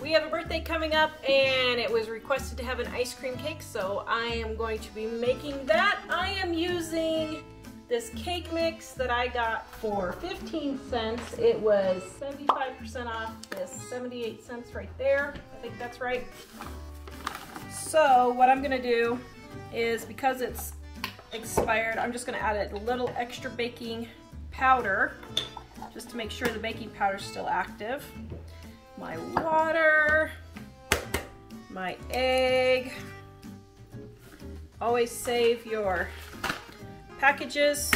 We have a birthday coming up and it was requested to have an ice cream cake, so I am going to be making that. I am using this cake mix that I got for 15 cents. It was 75% off this 78 cents right there. I think that's right. So what I'm gonna do is, because it's expired, I'm just gonna add a little extra baking powder just to make sure the baking powder is still active. My water, my egg. Always save your packages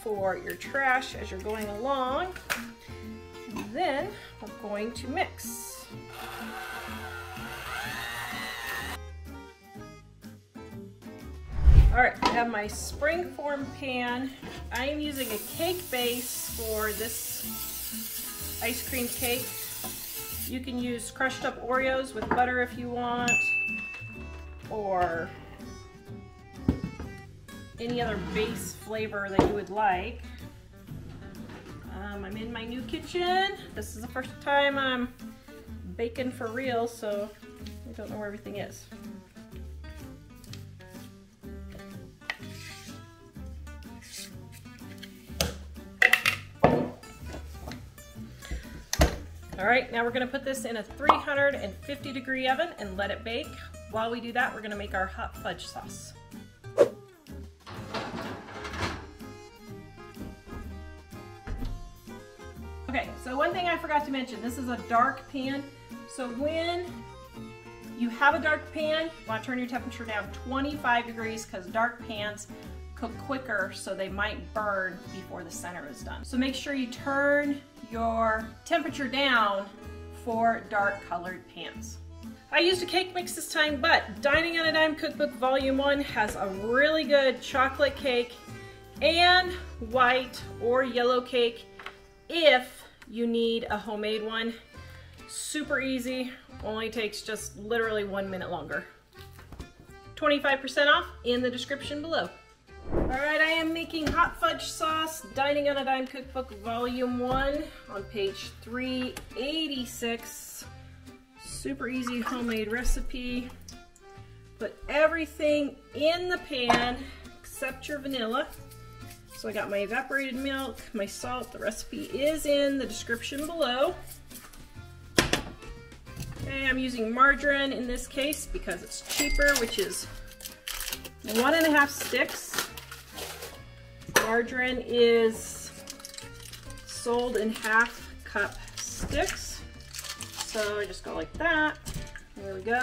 for your trash as you're going along. And then I'm going to mix. All right, I have my springform pan. I am using a cake base for this ice cream cake. You can use crushed up Oreos with butter if you want, or any other base flavor that you would like. I'm in my new kitchen. This is the first time I'm baking for real, so I don't know where everything is. All right, now we're gonna put this in a 350-degree oven and let it bake. While we do that, we're gonna make our hot fudge sauce. Okay, so one thing I forgot to mention, this is a dark pan. So when you have a dark pan, you wanna turn your temperature down 25 degrees because dark pans cook quicker, so they might burn before the center is done. So make sure you turn your temperature down for dark colored pans. I used a cake mix this time, but Dining on a Dime Cookbook Volume 1 has a really good chocolate cake and white or yellow cake if you need a homemade one. Super easy, only takes just literally 1 minute longer. 25% off in the description below. Alright, I am making hot fudge sauce, Dining on a Dime Cookbook Volume 1 on page 386. Super easy homemade recipe. Put everything in the pan except your vanilla. So I got my evaporated milk, my salt. The recipe is in the description below. Okay, I'm using margarine in this case because it's cheaper, which is 1.5 sticks. Margarine is sold in half-cup sticks. So I just go like that. There we go.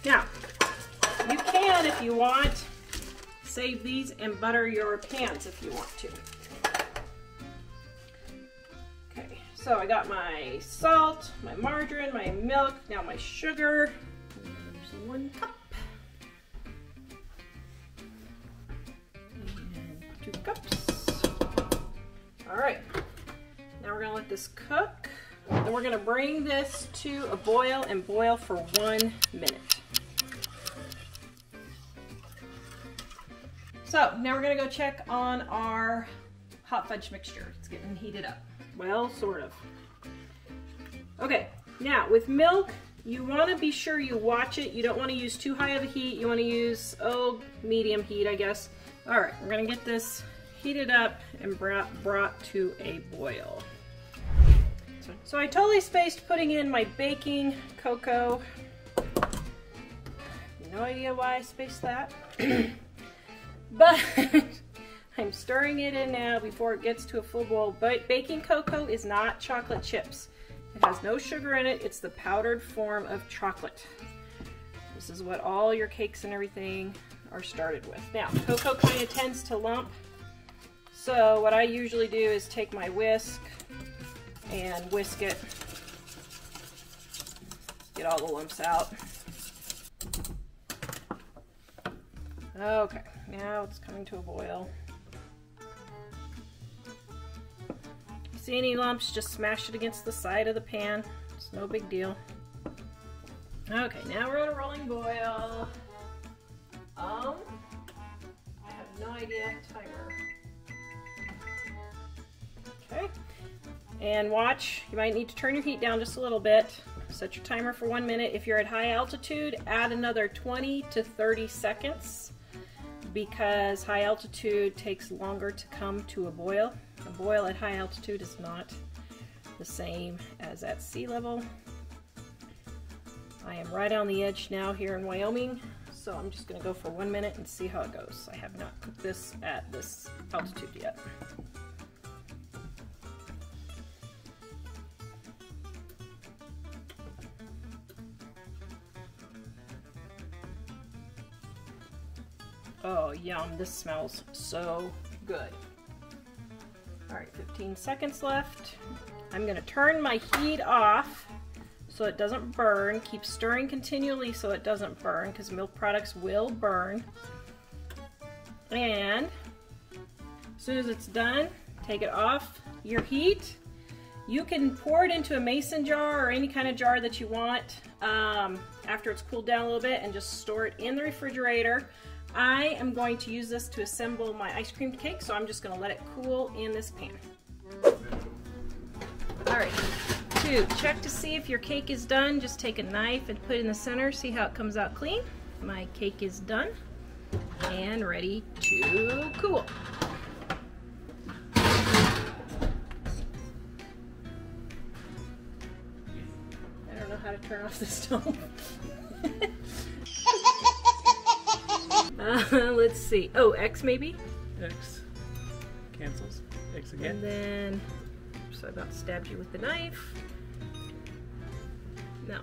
Now, you can, if you want, save these and butter your pans if you want to. Okay, so I got my salt, my margarine, my milk, now my sugar. There's 1 cup. 2 cups. All right, now we're gonna let this cook. Then we're gonna bring this to a boil and boil for 1 minute. So now we're gonna go check on our hot fudge mixture. It's getting heated up. Well, sort of. Okay, now with milk, you wanna be sure you watch it. You don't wanna use too high of a heat. You wanna use, medium heat, I guess. All right, we're gonna get this heated up and brought to a boil. So I totally spaced putting in my baking cocoa. No idea why I spaced that. But I'm stirring it in now before it gets to a full boil. But baking cocoa is not chocolate chips. It has no sugar in it. It's the powdered form of chocolate. This is what all your cakes and everything are started with. Now, cocoa kind of tends to lump. So what I usually do is take my whisk and whisk it. Get all the lumps out. Okay, now it's coming to a boil. See any lumps, just smash it against the side of the pan. It's no big deal. Okay, now we're on a rolling boil. I have no idea timer. Okay, and watch, you might need to turn your heat down just a little bit Set your timer for 1 minute. If you're at high altitude, add another 20 to 30 seconds because high altitude takes longer to come to a boil. A boil at high altitude is not the same as at sea level. I am right on the edge now here in Wyoming, so I'm just going to go for 1 minute and see how it goes. I have not cooked this at this altitude yet. Oh, yum, this smells so good. All right, 15 seconds left. I'm gonna turn my heat off so it doesn't burn. Keep stirring continually so it doesn't burn because milk products will burn. And as soon as it's done, take it off your heat. You can pour it into a mason jar or any kind of jar that you want after it's cooled down a little bit and just store it in the refrigerator. I am going to use this to assemble my ice cream cake, so I'm just going to let it cool in this pan. Alright, 2, check to see if your cake is done. Just take a knife and put it in the center, see how it comes out clean. My cake is done and ready to cool. I don't know how to turn off the stove. Let's see. Oh, X maybe? X cancels. X again. And then, so I about stabbed you with the knife. No.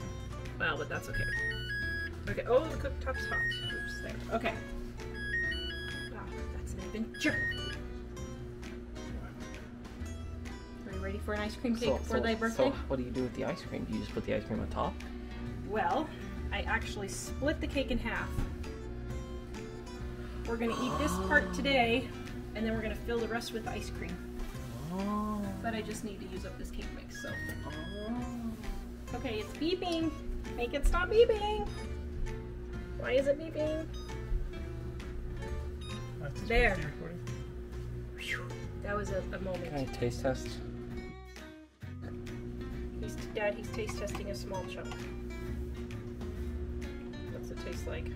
Well, but that's okay. Okay. Oh, the cooktop's hot. Oops, there. Okay. Wow, that's an adventure. Are you ready for an ice cream cake for thy birthday? So, what do you do with the ice cream? Do you just put the ice cream on top? Well, I actually split the cake in half. We're gonna eat this part today, and then we're gonna fill the rest with ice cream. Oh. But I just need to use up this cake mix, so. Oh. Okay, it's beeping. Make it stop beeping. Why is it beeping? There. Whew. That was a moment. Can I taste test? Dad, he's taste testing a small chunk. What's it taste like?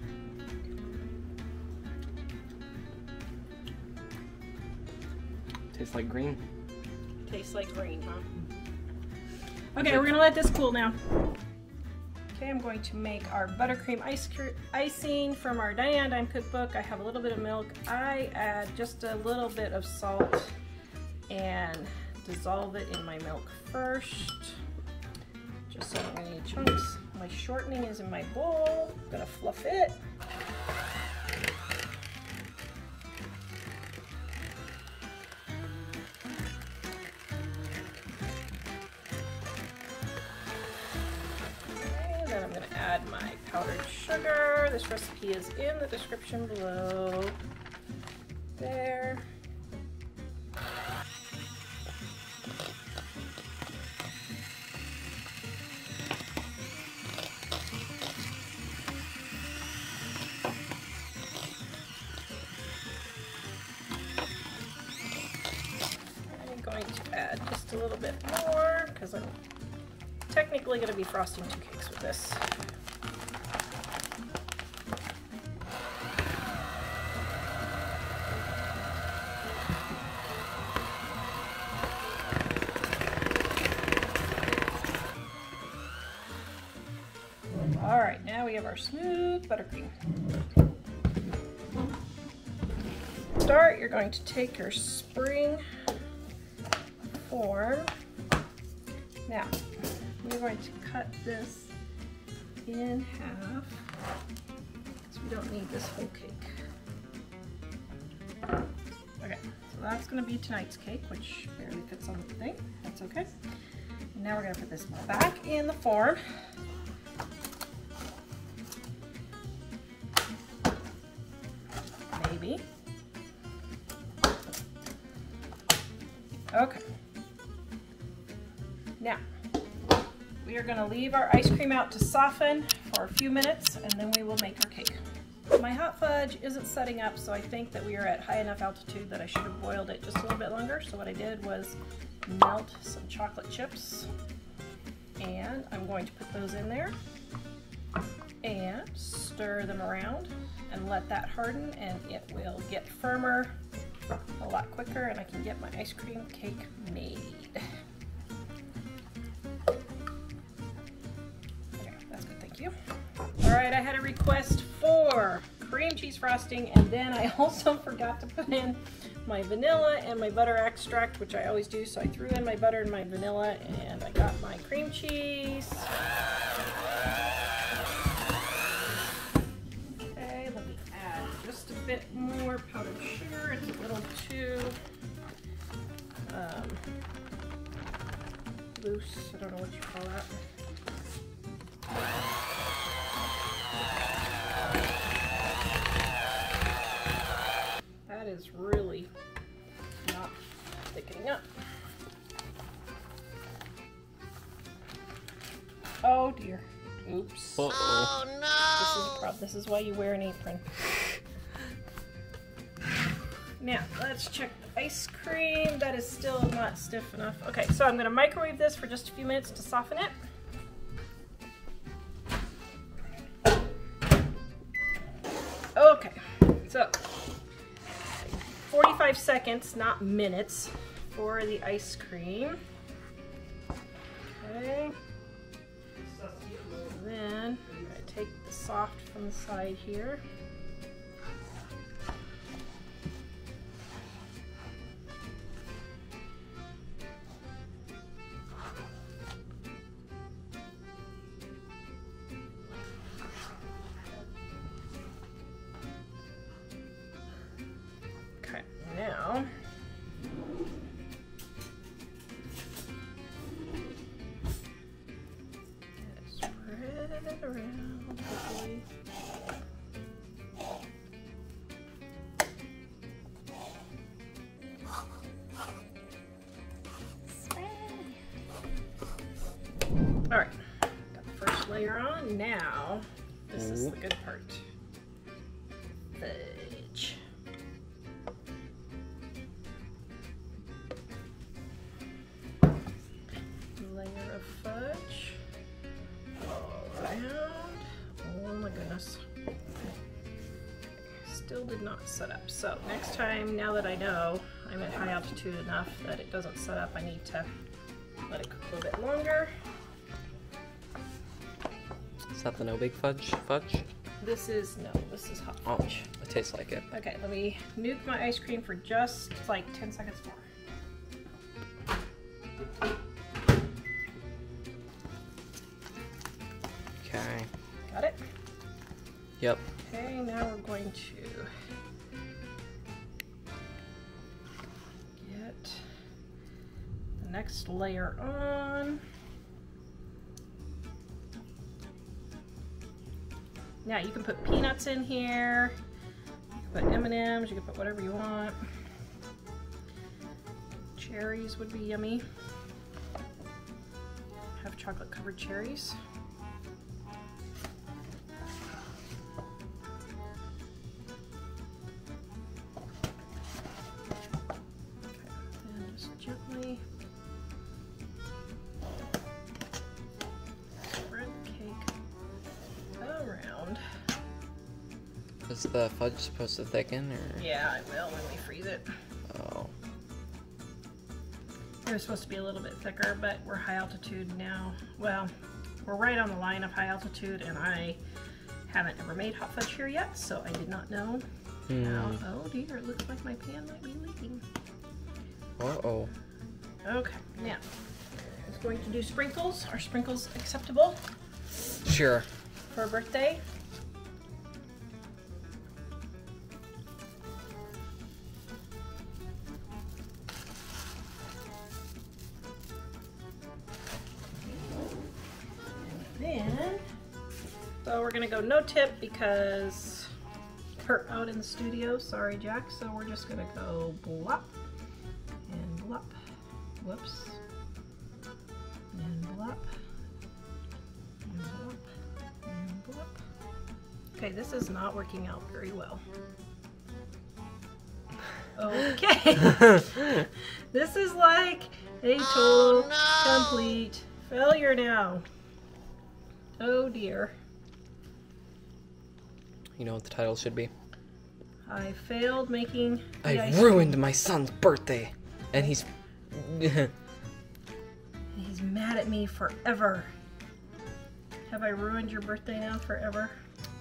Tastes like green. Tastes like green, huh? Okay, we're gonna let this cool now. Okay, I'm going to make our buttercream icing from our Diane Dime cookbook. I have a little bit of milk. I add just a little bit of salt and dissolve it in my milk first. Just so I don't get any chunks. My shortening is in my bowl. I'm gonna fluff it. I'm going to add my powdered sugar. This recipe is in the description below. There. I'm going to add just a little bit more because I'm technically going to be frosting 2 cakes with this. All right, now we have our smooth buttercream. Start, you're going to take your spring form. Now, we're going to cut this in half because we don't need this whole cake. Okay, so that's going to be tonight's cake, which barely fits on the thing. That's okay. And now we're going to put this back in the form. Maybe. Okay. Now, we are going to leave our ice cream out to soften for a few minutes, and then we will make our cake. My hot fudge isn't setting up, so I think that we are at high enough altitude that I should have boiled it just a little bit longer. So what I did was melt some chocolate chips And I'm going to put those in there and stir them around and let that harden, and it will get firmer a lot quicker and I can get my ice cream cake made. Okay, that's good, thank you. All right, I had a request for cream cheese frosting, and then I also forgot to put in my vanilla and my butter extract, which I always do. So I threw in my butter and my vanilla, and I got my cream cheese. Okay, let me add just a bit more powdered sugar. It's a little too loose. I don't know what you call that. That is really not thickening up. Oh dear. Oops. Uh-oh. Oh no! This is a problem. This is why you wear an apron. Now, let's check the ice cream. That is still not stiff enough. Okay, so I'm going to microwave this for just a few minutes to soften it. Okay, so 45 seconds, not minutes, for the ice cream. Okay. Then I'm going to take the soft from the side here. Okay, now spread it around quickly. All right, got the first layer on. Now, this is the good part. Fudge. Layer of fudge all around. Oh my goodness. Still did not set up. So next time, now that I know I'm at high altitude enough that it doesn't set up, I need to let it cook a little bit longer. Is that the no big fudge? This is hot Oh, fudge. it tastes like it. Okay, let me nuke my ice cream for just like 10 seconds more. Okay. Got it? Yep. Okay, now we're going to get the next layer on. Now you can put peanuts in here, you can put M&Ms, you can put whatever you want. Cherries would be yummy. Have chocolate covered cherries. Gently spread the cake around. Is the fudge supposed to thicken, or? Yeah, I will when we freeze it. Oh. It was supposed to be a little bit thicker, but we're high altitude now. Well, we're right on the line of high altitude, and I haven't ever made hot fudge here yet, so I did not know how. Oh dear, it looks like my pan might be leaking. Uh-oh. Okay, now I was going to do sprinkles. Are sprinkles acceptable Sure. for a birthday? And then, so we're gonna go no tip because we're out in the studio. Sorry, Jack. So we're just gonna go blop and blop. Whoops. And blop. And blop. And blop. Okay, this is not working out very well. Okay. This is like a total complete Failure now. Oh dear. You know what the title should be? I failed making the I ice cream. ruined my son's birthday. And he's... He's mad at me forever. Have I ruined your birthday now forever?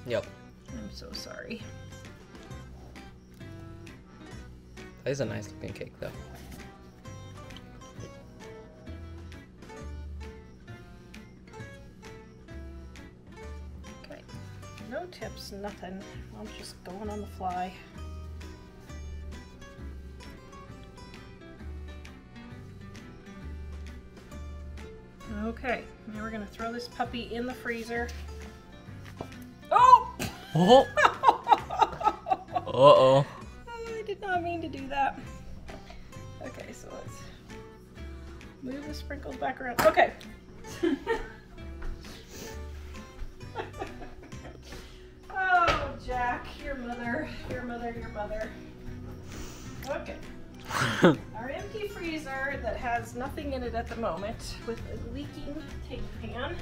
Yep. I'm so sorry. That is a nice looking cake though. Okay. No tips, nothing. I'm just going on the fly. Okay, now we're gonna throw this puppy in the freezer. Oh! Oh! Uh-oh. I did not mean to do that. Okay, so let's move the sprinkles back around. Okay. Oh, Jack, your mother. Okay. Our empty freezer that has nothing in it at the moment with a leaking cake pan.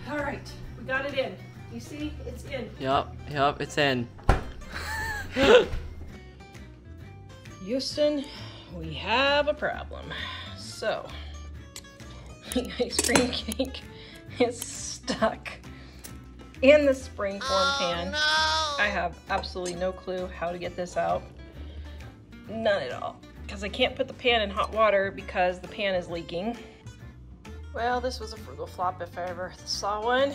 All right, we got it in. You see, it's in. Yup, it's in. Houston, we have a problem. So, the ice cream cake is stuck in the springform pan. No. I have absolutely no clue how to get this out. None at all. Because I can't put the pan in hot water because the pan is leaking. Well, this was a frugal flop if I ever saw one.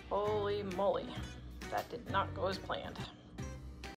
Holy moly. That did not go as planned.